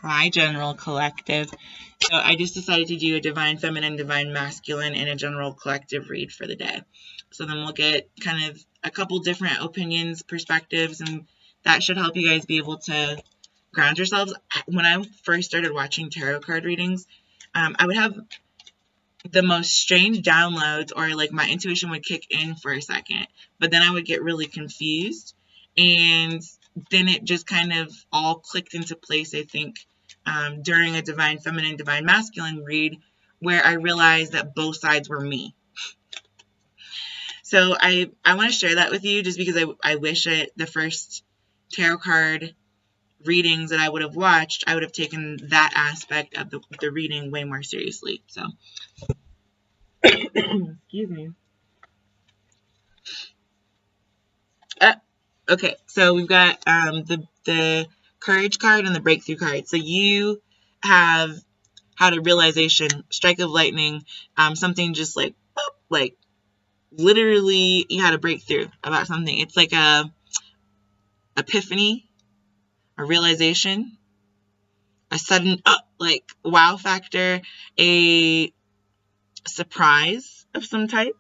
Hi, General Collective. So I just decided to do a Divine Feminine, Divine Masculine, and a General Collective read for the day. So then we'll get kind of a couple different opinions, perspectives, and that should help you guys be able to ground yourselves. When I first started watching tarot card readings, I would have the most strange downloads, or like my intuition would kick in for a second, but then I would get really confused, and then it just kind of all clicked into place, I think, during a Divine Feminine, Divine Masculine read, where I realized that both sides were me. So I want to share that with you, just because I wish the first tarot card readings that I would have watched, I would have taken that aspect of the reading way more seriously. So excuse me. Okay, so we've got the courage card and the breakthrough card. So you have had a realization, strike of lightning, something just like literally you had a breakthrough about something. It's like a epiphany, a realization, a sudden like wow factor, a surprise of some type.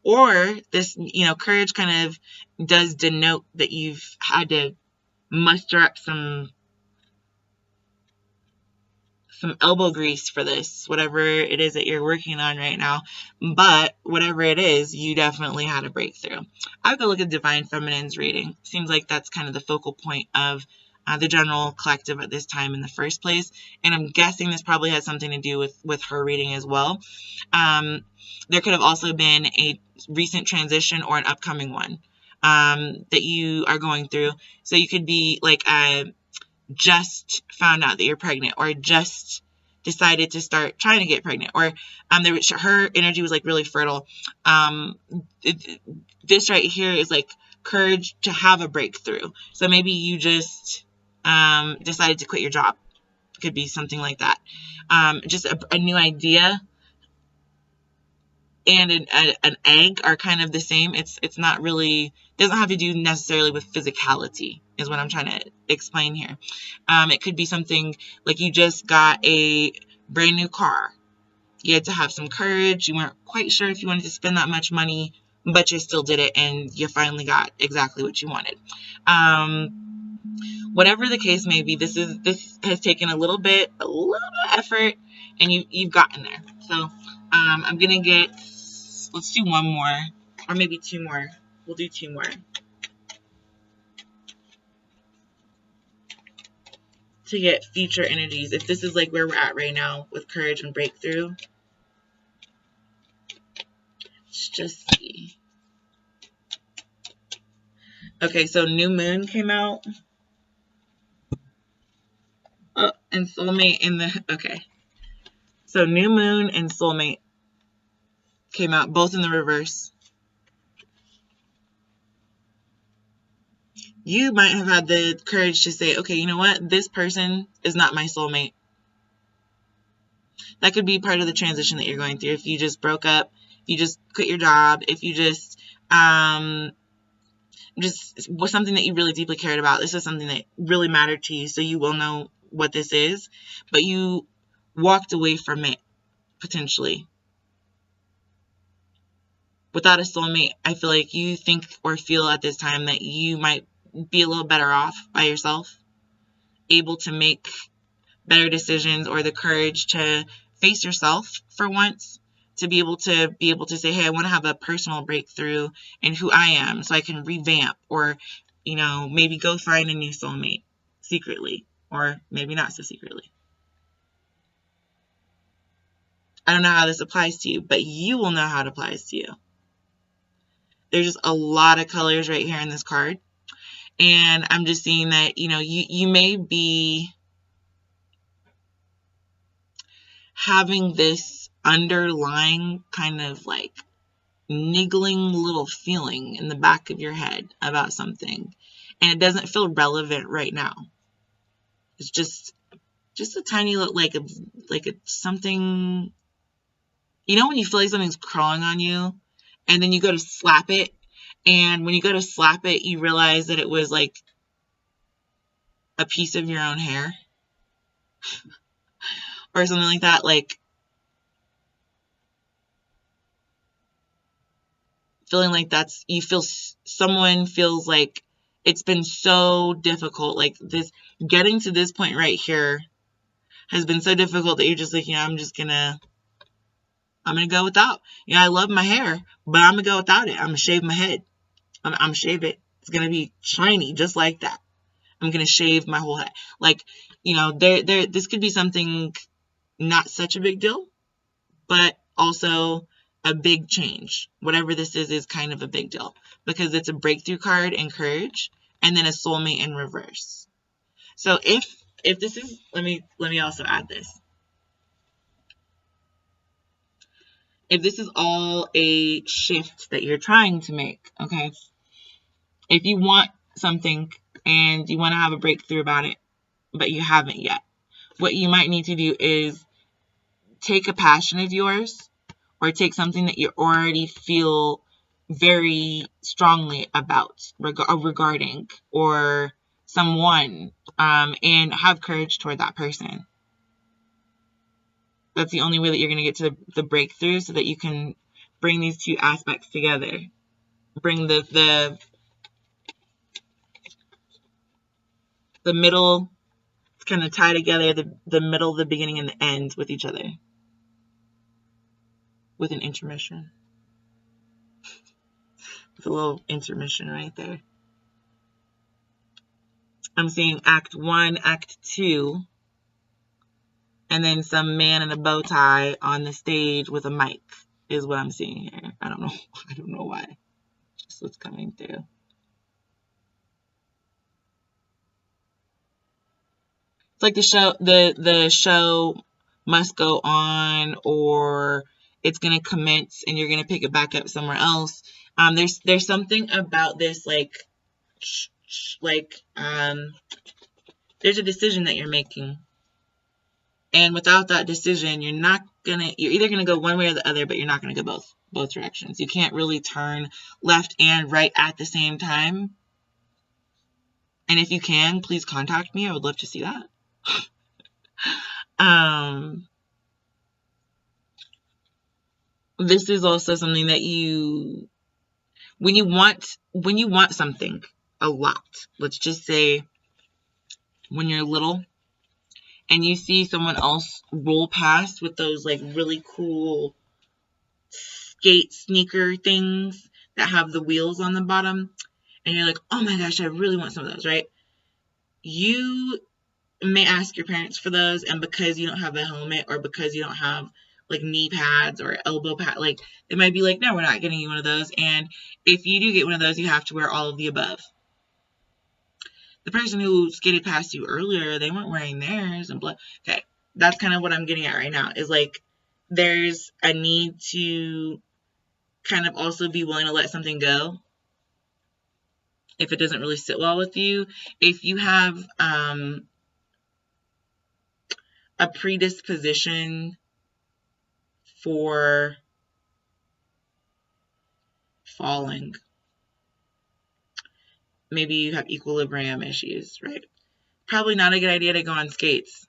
Or this, courage kind of does denote that you've had to muster up some elbow grease for this, whatever it is that you're working on right now. But whatever it is, you definitely had a breakthrough. I would go look at Divine Feminine's reading. Seems like that's kind of the focal point of the General Collective at this time in the first place. And I'm guessing this probably has something to do with her reading as well. There could have also been a recent transition or an upcoming one that you are going through. So you could be like just found out that you're pregnant, or just decided to start trying to get pregnant, or her energy was like really fertile. This right here is like courage to have a breakthrough. So maybe you just decided to quit your job. Could be something like that. Just a new idea and an egg are kind of the same. It's not really, doesn't have to do necessarily with physicality, is what I'm trying to explain here. It could be something like you just got a brand new car. You had to have some courage. You weren't quite sure if you wanted to spend that much money, but you still did it, and you finally got exactly what you wanted. Whatever the case may be, this has taken a little bit of effort, and you've gotten there. So I'm gonna get, let's do one more, or maybe two more. We'll do two more to get future energies. If this is like where we're at right now with courage and breakthrough, let's just see. Okay, so new moon came out. Oh, and soulmate in the, okay. So new moon and soulmate came out, both in the reverse. You might have had the courage to say, okay, you know what? This person is not my soulmate. That could be part of the transition that you're going through. If you just broke up, if you just quit your job, if you just was something that you really deeply cared about. This is something that really mattered to you, so you will know what this is. But you walked away from it, potentially. Without a soulmate, I feel like you think or feel at this time that you might be a little better off by yourself, able to make better decisions, or the courage to face yourself for once, to be able to say, hey, I want to have a personal breakthrough in who I am, so I can revamp, or maybe go find a new soulmate secretly, or maybe not so secretly. I don't know how this applies to you, but you will know how it applies to you. There's just a lot of colors right here in this card. And I'm just seeing that, you may be having this underlying kind of like niggling little feeling in the back of your head about something. And it doesn't feel relevant right now. It's just a tiny little, like a something, when you feel like something's crawling on you, and then you go to slap it, and when you go to slap it, you realize that it was like a piece of your own hair or something like that. Like, feeling like someone feels like it's been so difficult. Like, this, getting to this point right here has been so difficult that you're just like, I'm gonna go without. I love my hair, but I'm gonna go without it. I'm gonna shave my head. I'm gonna shave it. It's gonna be shiny just like that. I'm gonna shave my whole head. Like, this could be something not such a big deal, but also a big change. Whatever this is kind of a big deal because it's a breakthrough card in courage and then a soulmate in reverse. So if this is, let me also add this. If this is all a shift that you're trying to make, okay? If you want something and you want to have a breakthrough about it, but you haven't yet, what you might need to do is take a passion of yours or take something that you already feel very strongly about regarding or someone, and have courage toward that person. That's the only way that you're going to get to the breakthrough, so that you can bring these two aspects together. Bring the middle, kind of tie together the middle, the beginning, and the end with each other. With an intermission. With a little intermission right there. I'm seeing Act 1, Act 2, and then some man in a bow tie on the stage with a mic is what I'm seeing here. I don't know why. Just what's coming through. It's like the show must go on, or it's gonna commence and you're gonna pick it back up somewhere else. There's something about this, there's a decision that you're making. And without that decision, you're either gonna go one way or the other, but you're not gonna go both directions. You can't really turn left and right at the same time. And if you can, please contact me. I would love to see that. This is also something that when you want something a lot, let's just say when you're little and you see someone else roll past with those like really cool sneaker things that have the wheels on the bottom, and you're like, oh my gosh, I really want some of those, right? You may ask your parents for those, and because you don't have a helmet or because you don't have like knee pads or elbow pad, like they might be like, no, we're not getting you one of those. And if you do get one of those, you have to wear all of the above. The person who skated past you earlier, they weren't wearing theirs and blah. Okay, that's kind of what I'm getting at right now, is like there's a need to kind of also be willing to let something go if it doesn't really sit well with you. If you have a predisposition for falling, maybe you have equilibrium issues, right? Probably not a good idea to go on skates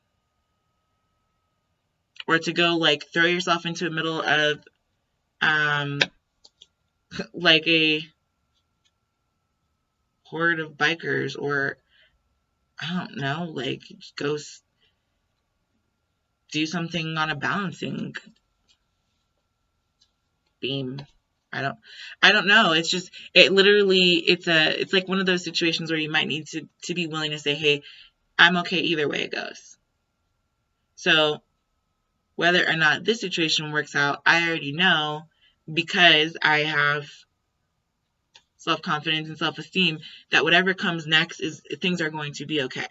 or to go like throw yourself into the middle of like a horde of bikers, or I don't know, like go do something on a balancing beam. I don't know. It's just, it's like one of those situations where you might need to be willing to say, hey, I'm okay either way it goes. So whether or not this situation works out, I already know, because I have self-confidence and self-esteem, that whatever comes next things are going to be okay.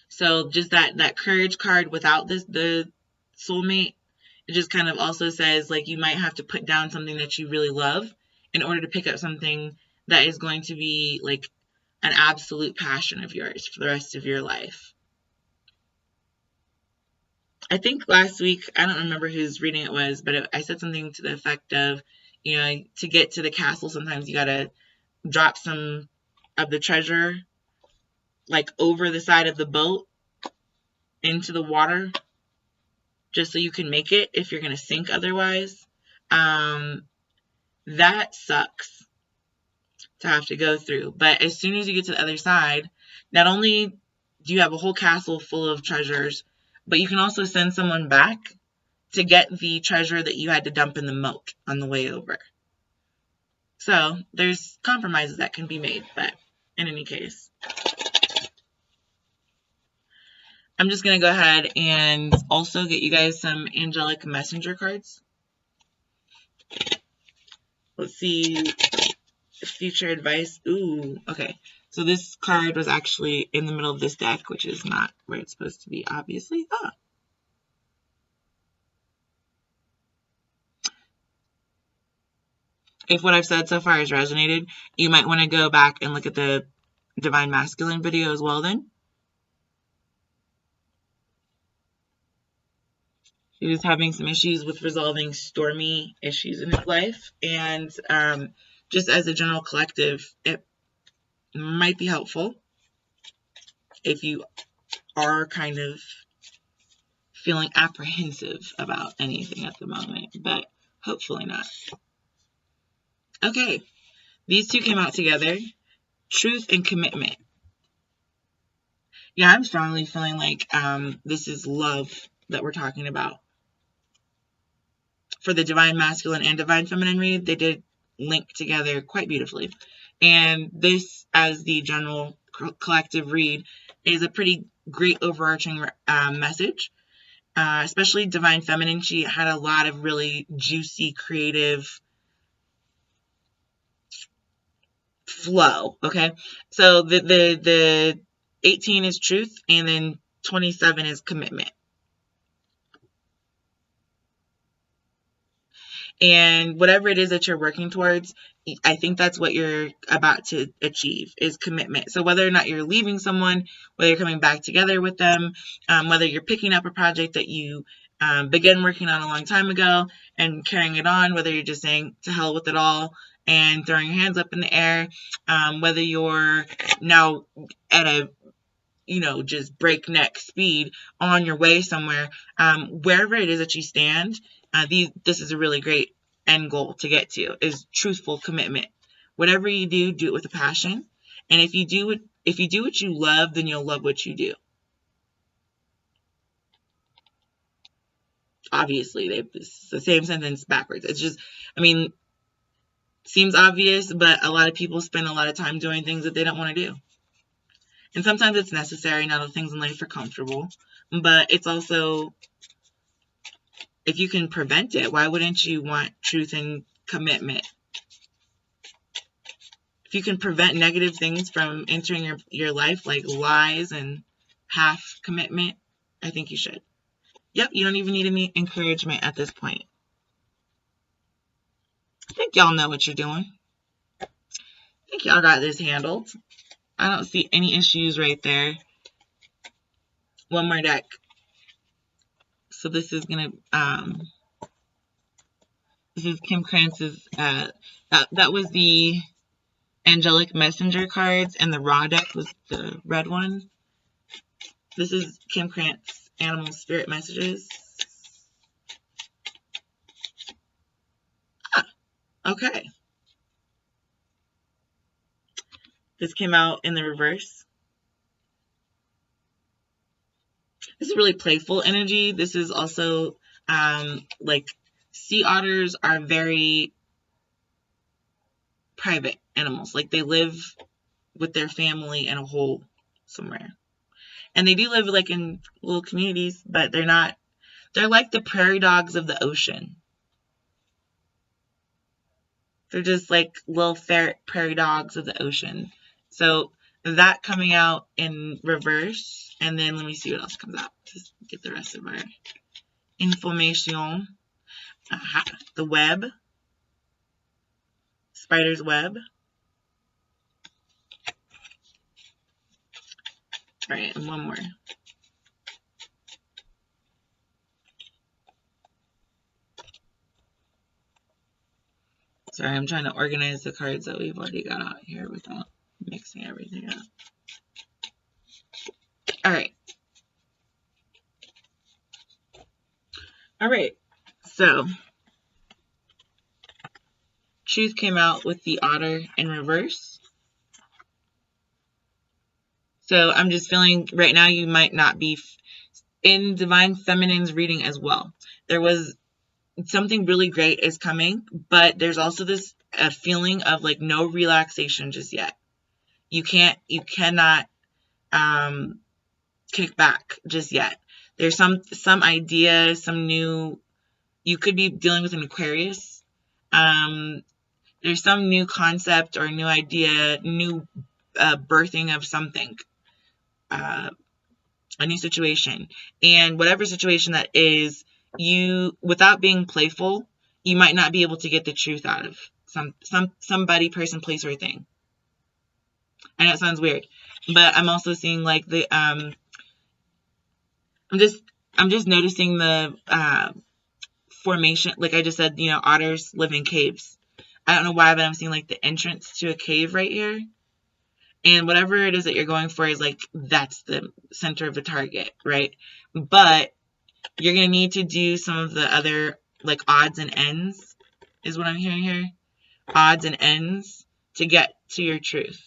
So just that courage card without the soulmate, it just kind of also says like you might have to put down something that you really love in order to pick up something that is going to be like an absolute passion of yours for the rest of your life. I think last week, I don't remember whose reading it was, but I said something to the effect of, to get to the castle, sometimes you gotta drop some of the treasure like over the side of the boat into the water just so you can make it if you're going to sink otherwise. That sucks to have to go through. But as soon as you get to the other side, not only do you have a whole castle full of treasures, but you can also send someone back to get the treasure that you had to dump in the moat on the way over. So there's compromises that can be made, but in any case, I'm just going to go ahead and also get you guys some angelic messenger cards. Let's see. Future advice. Ooh, okay. So this card was actually in the middle of this deck, which is not where it's supposed to be, obviously. Ah. If what I've said so far has resonated, you might want to go back and look at the Divine Masculine video as well then. He was having some issues with resolving stormy issues in his life. And just as a general collective, it might be helpful if you are kind of feeling apprehensive about anything at the moment, but hopefully not. Okay, these two came out together. Truth and commitment. Yeah, I'm strongly feeling like this is love that we're talking about. For the Divine Masculine and Divine Feminine read, they did link together quite beautifully. And this, as the general collective read, is a pretty great overarching message. Especially Divine Feminine, she had a lot of really juicy, creative flow. Okay, so the 18 is truth, and then 27 is commitment. And whatever it is that you're working towards, I think that's what you're about to achieve, is commitment. So whether or not you're leaving someone, whether you're coming back together with them, whether you're picking up a project that you began working on a long time ago and carrying it on, whether you're just saying to hell with it all and throwing your hands up in the air, whether you're now at a just breakneck speed on your way somewhere, wherever it is that you stand, this is a really great end goal to get to, is truthful commitment. Whatever you do, do it with a passion. And if you do what you love, then you'll love what you do. Obviously, it's the same sentence backwards. It's just, seems obvious, but a lot of people spend a lot of time doing things that they don't want to do. And sometimes it's necessary. Not all things in life are comfortable. But it's also, if you can prevent it, why wouldn't you want truth and commitment? If you can prevent negative things from entering your life, like lies and half commitment, I think you should. Yep, you don't even need any encouragement at this point. I think y'all know what you're doing. I think y'all got this handled. I don't see any issues right there. One more deck. So this is going to, this is Kim Krantz's, that was the angelic messenger cards, and the raw deck was the red one. This is Kim Krantz animal spirit messages. Okay. This came out in the reverse. This is really playful energy. This is also like sea otters are very private animals. Like they live with their family in a hole somewhere. And they do live like in little communities, but they're like the prairie dogs of the ocean. They're just like little prairie dogs of the ocean. So that coming out in reverse. And then let me see what else comes out. Just get the rest of our information. Aha. The web. Spider's web. Alright, and one more. Sorry, I'm trying to organize the cards that we've already got out here without mixing everything up. All right. All right. So Truth came out with the Otter in reverse. So I'm just feeling right now you might not be in Divine Feminine's reading as well. There was something really great is coming, but there's also this feeling of like no relaxation just yet. You cannot kick back just yet. There's some idea, some new. You could be dealing with an Aquarius. There's some new concept or new idea, new birthing of something, a new situation, and whatever situation that is, you, without being playful, you might not be able to get the truth out of somebody, person, place, or thing. I know it sounds weird, but I'm also seeing like the I'm just noticing the formation. Like I just said, otters live in caves. I don't know why, but I'm seeing like the entrance to a cave right here. And whatever it is that you're going for is like, that's the center of the target, right? But you're going to need to do some of the other like odds and ends is what I'm hearing here. Odds and ends to get to your truth.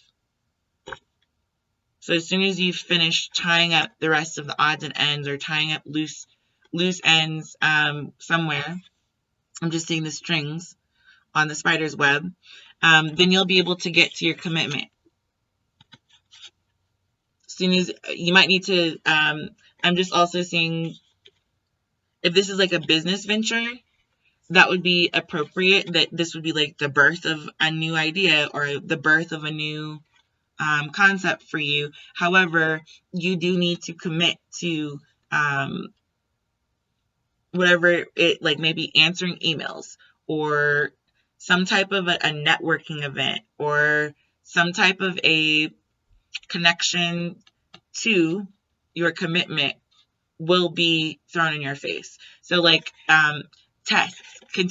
So as soon as you finish tying up the rest of the odds and ends, or tying up loose ends somewhere, I'm just seeing the strings on the spider's web, then you'll be able to get to your commitment. As soon as you might need to, I'm just also seeing if this is like a business venture, that would be appropriate, that this would be like the birth of a new idea or the birth of a new concept for you. However, you do need to commit to whatever it, like maybe answering emails or some type of a networking event or some type of a connection to your commitment will be thrown in your face. So like tests,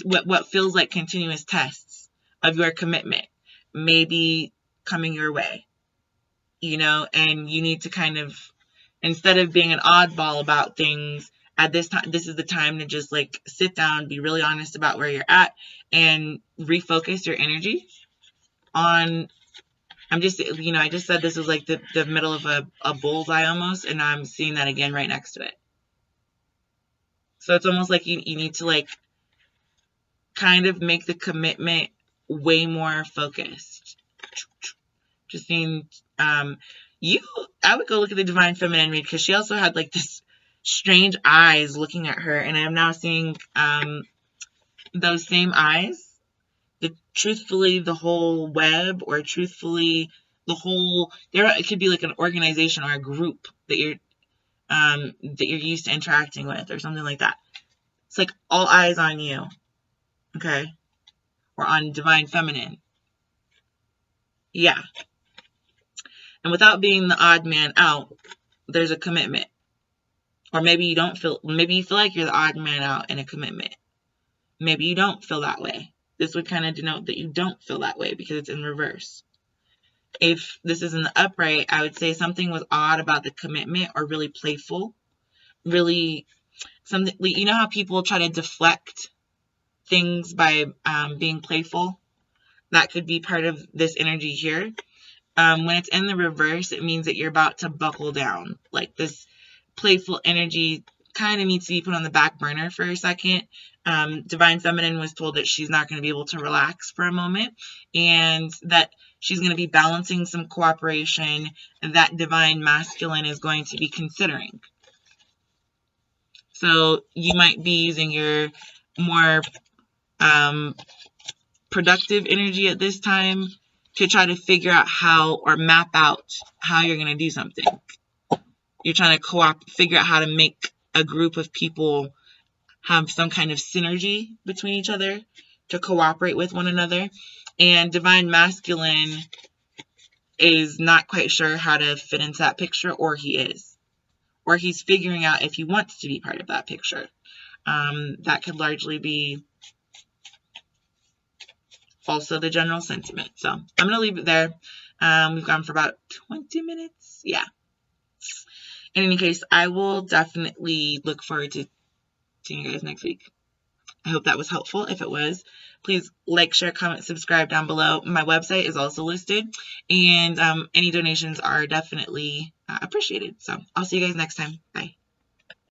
what feels like continuous tests of your commitment may be coming your way, and you need to kind of, instead of being an oddball about things at this time, this is the time to just like sit down, be really honest about where you're at, and refocus your energy on, I just said this was like the middle of a bullseye almost, and I'm seeing that again right next to it. So it's almost like you need to like kind of make the commitment way more focused. Just seeing, I would go look at the Divine Feminine read, because she also had like this strange eyes looking at her, and I'm now seeing those same eyes. Truthfully, the whole web, or truthfully, the whole, it could be like an organization or a group that you're used to interacting with, or something like that. It's like all eyes on you, okay? Or on Divine Feminine. Yeah. And without being the odd man out, there's a commitment. Or maybe you feel like you're the odd man out in a commitment. Maybe you don't feel that way. This would kind of denote that you don't feel that way because it's in reverse. If this is in the upright, I would say something was odd about the commitment, or really playful. Really something, you know how people try to deflect things by being playful? That could be part of this energy here. When it's in the reverse, it means that you're about to buckle down. Like this playful energy kind of needs to be put on the back burner for a second. Divine Feminine was told that she's not going to be able to relax for a moment, and that she's going to be balancing some cooperation that Divine Masculine is going to be considering. So you might be using your more productive energy at this time to try to figure out how, or map out how you're going to do something. You're trying to figure out how to make a group of people have some kind of synergy between each other to cooperate with one another. And Divine Masculine is not quite sure how to fit into that picture, or he is. Or he's figuring out if he wants to be part of that picture. That could largely be also the general sentiment. So I'm going to leave it there. We've gone for about 20 minutes. Yeah. In any case, I will definitely look forward to seeing you guys next week. I hope that was helpful. If it was, please like, share, comment, subscribe down below. My website is also listed, and any donations are definitely appreciated. So I'll see you guys next time. Bye.